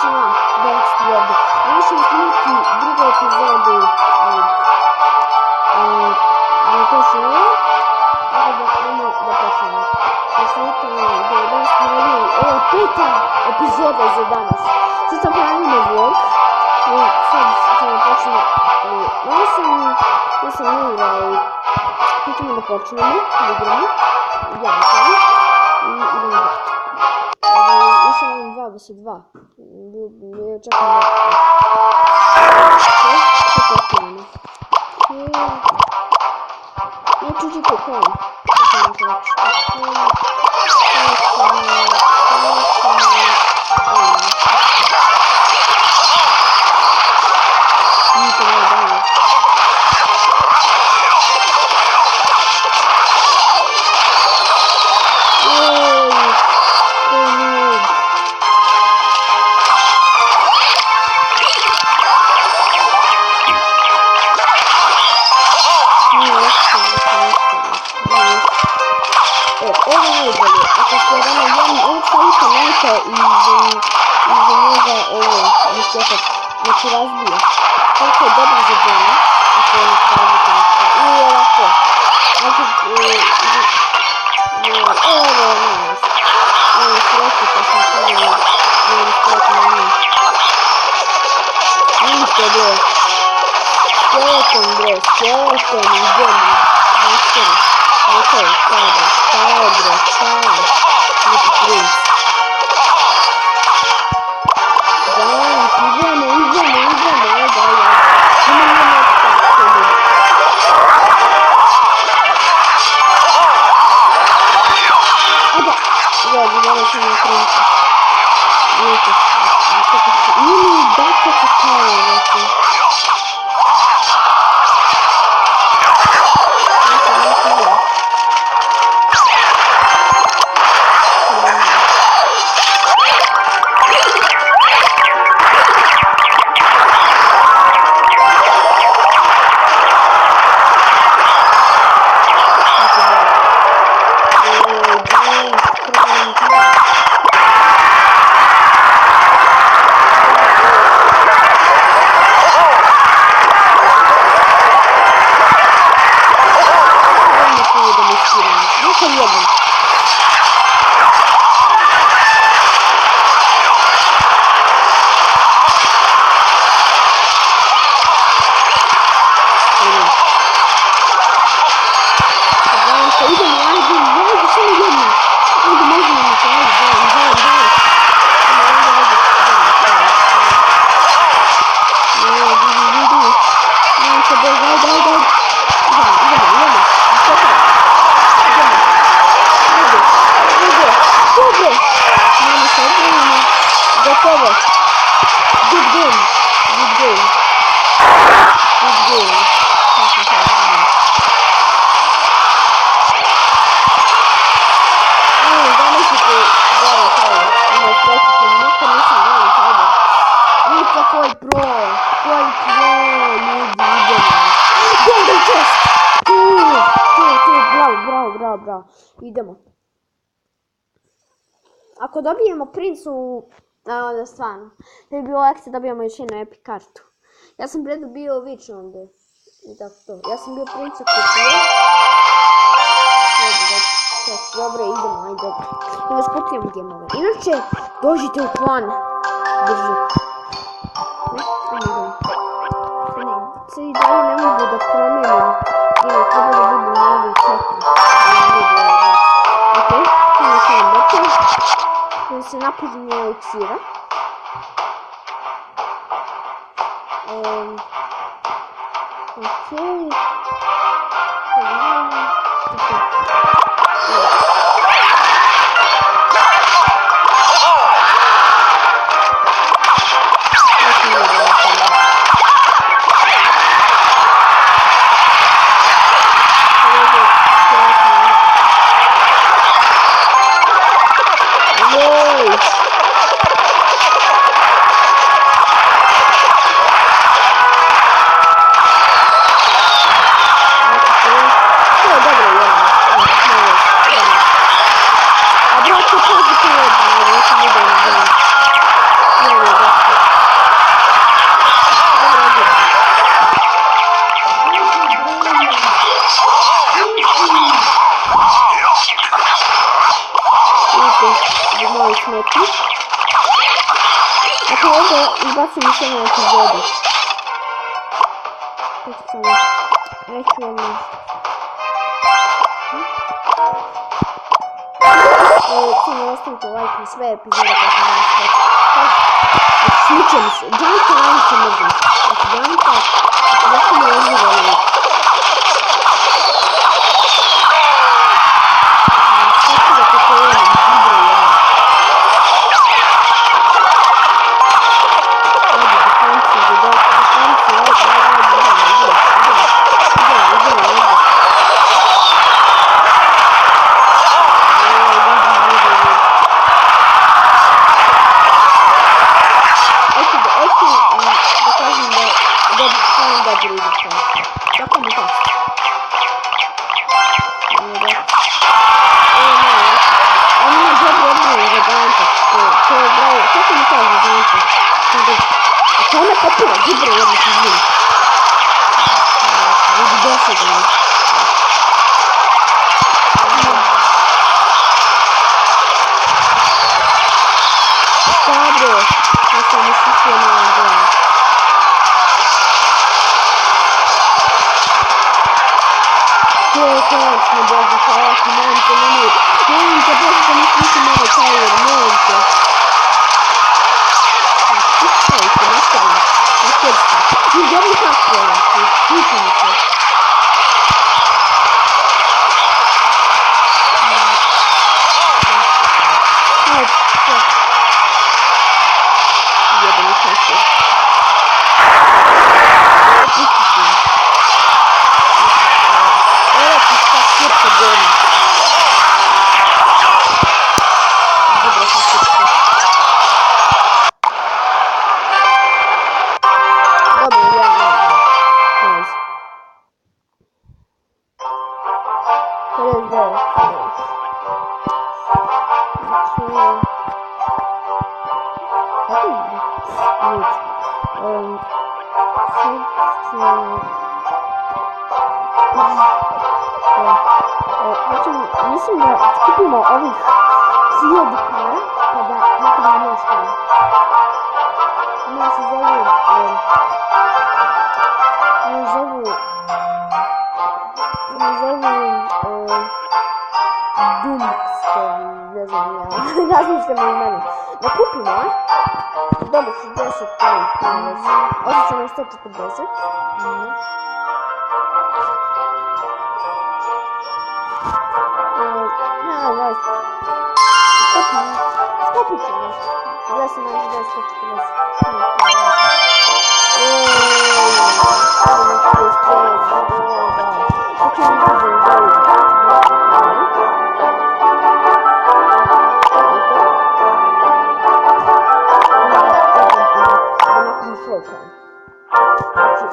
svima, Dexter ovdje. Danas ćemo snimati drugu epizodu na počnemo. Ajmo da počnemo. Danas snimali, ovo je peta epizoda za danas. Sad sam pravimo vlog. Sad ćemo počnemo. Ja sam ne igrao. Sad ćemo da počnemo. Da igramo. Ja sam. I idemo da. Još imam 22. Čekam da... Što počinjamo? Neću učiti kom. Znači razbija. Koliko je dobro za džene. Ako je napraviti nešto. I ovako. Znači, ovo je nice. Ovo je sreći pa sam stavila. Ovo je sreći na njih. Vidite bre. Skeleton bre. Skeleton i džene. Nastavno. Ovo je sada. Stao bre. Stao. Vidite princ. Bravo, idemo. Ako dobijemo princu, onda stvarno, ne bi bilo ekstra dobijemo još jednu epic kartu. Ja sam predo bio Witch onda. I tako to. Ja sam bio princ u kutije. Dobro, idemo, ajde. I vas kupujemo gemove. Inače, dođite u klan. Drži. Sad i dalje ne mogu da promenim. Ili treba da budu novi 4. Ok, imamo sve bote. Da se napunje eliksira. Ok. moju smetnju. Dakle, ovdje izbacim još jednu epizodu. To ću samo reći vam nešto. Samo ostavite like na sve epizode koje sam danas reći. Smiće mi se. Giant Ryan se mrzim. Znači, Gianta, zašto mi odbira lik. Kako da popojenim, zibra jedna. Ajde, defensi, Mislim da skupimo ovih 1000 para, pa da napravimo još para. Ona se zovu... Doomster, ne znam ja. Razmišljamo i mene. Da kupimo, a? Dobro, 60 para. Ovdje će nam 140. Skopit ćemo. Gdje sam naći 240.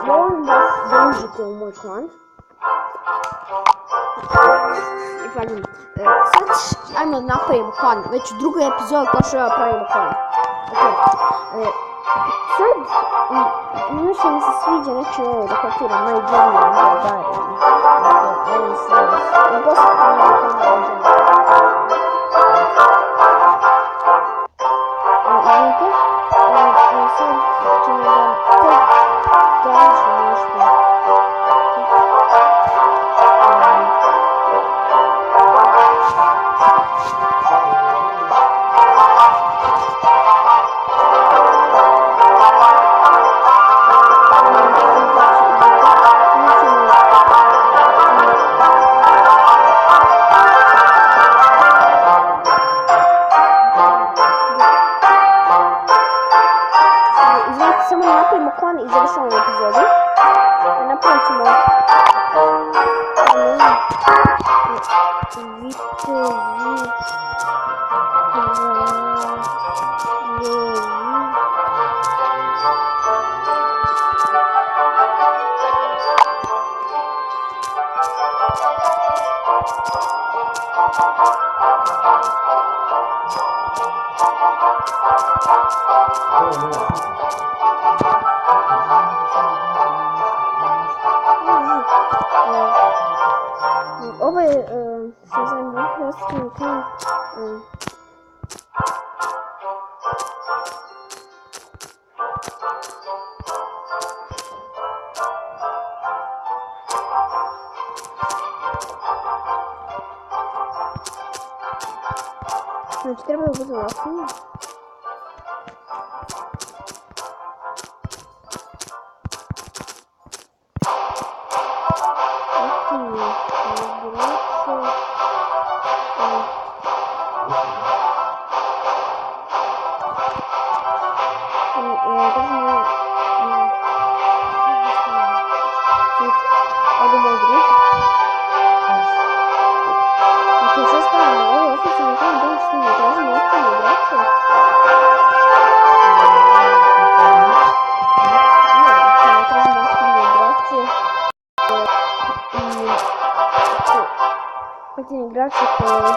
Molim vas da uđete u moj klan. Sad ajmo napravimo klan, već u drugoj epizodi kao što pravimo klan. Sad, nešto mi se sviđa, neću ovo da kopiram, My Journey and My Diary. Ovo se i dosta pravimo klan My Journey. Vidite, sad ćemo da tražimo nešto. Samo napravimo klan i završavamo epizodu. Napravit ćemo ovo je što znam, Treba da budemo aktivni. Aktivni igrači koji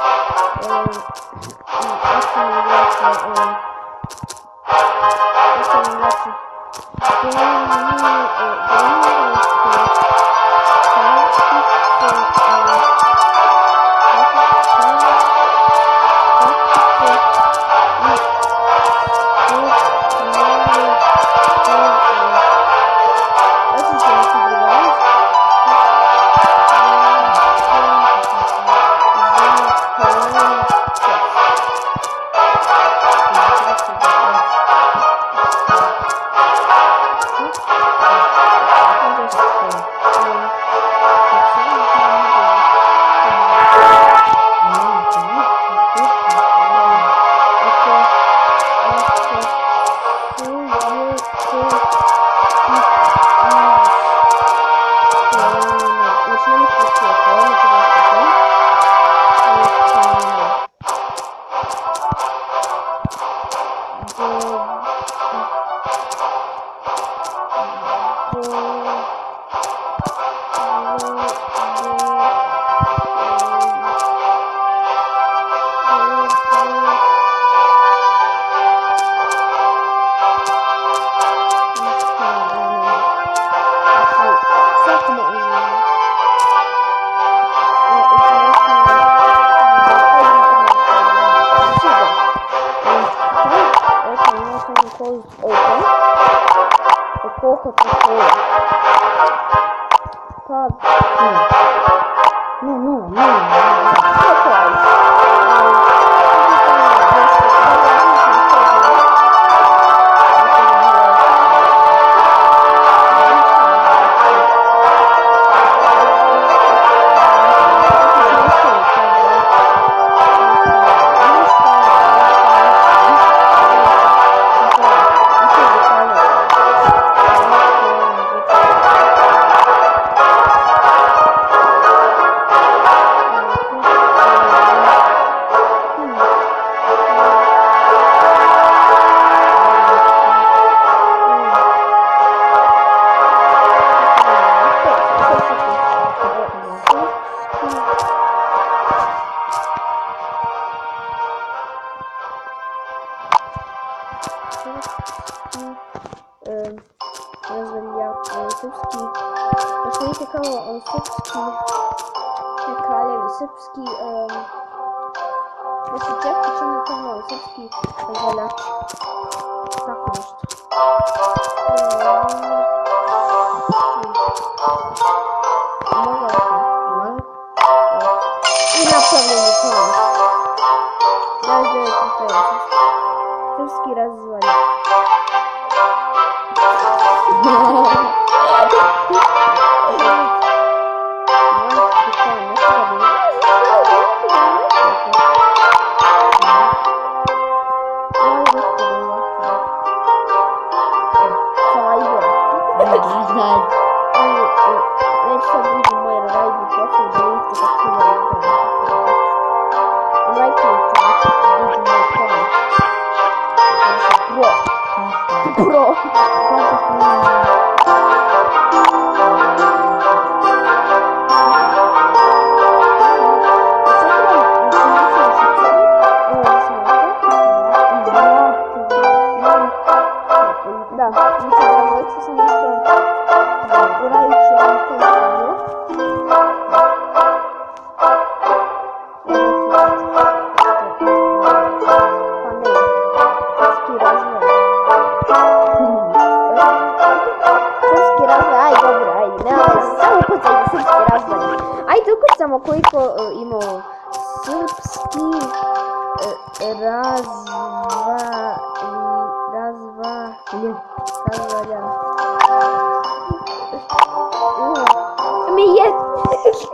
srpski, da se čeka čemu kanal srpski zaljač, tako nešto. Mogla sam, i napravljeni plan. 29 trofeja, srpski razvalja. Koliko imao srpski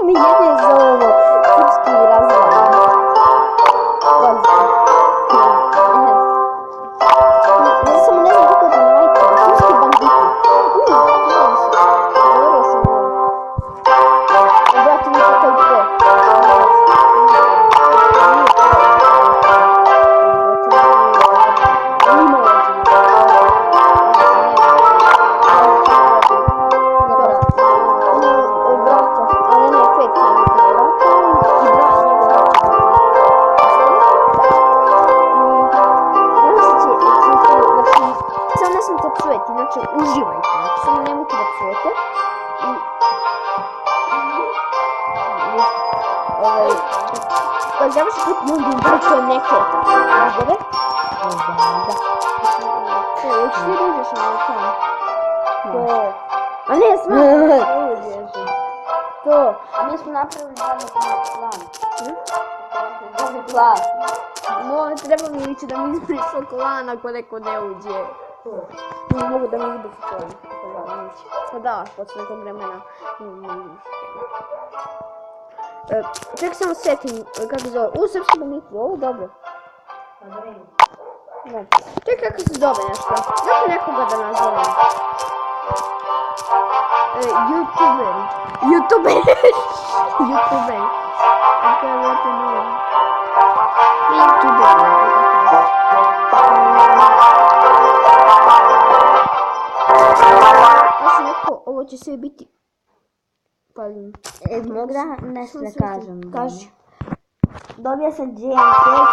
Mi jedne za ovo srpski razvoj. Ja samo ne znam kako da najte. Srpski banditi. Govorio sam ovo. Brate, mi tako i to. Znači, uživajte, znači, samo nemojte da psujete. Kad završi klip, mogu ubaciti neke videve. Da. Hoćeš ti dođeš na ovaj to. A ne, smak. To. A mi smo napravili plan. Plan. Treba mi ići da mi izbrišu kolan ako neko ne uđe. Ne mogu da mi izbrišu kolan. Pa da, posle nekog vremena. Ček samo setim, kako se zove. Srpski banditi, ovo dobro. Da. Ček kako se zove nešto. Zato nekoga da nazovem. YouTuber. Ako je vrati nije. YouTuber. Ja sam rekao, ovo će sve biti... Palim. Mogu da nešto da kažem? Kaži. Dobio sam GM6,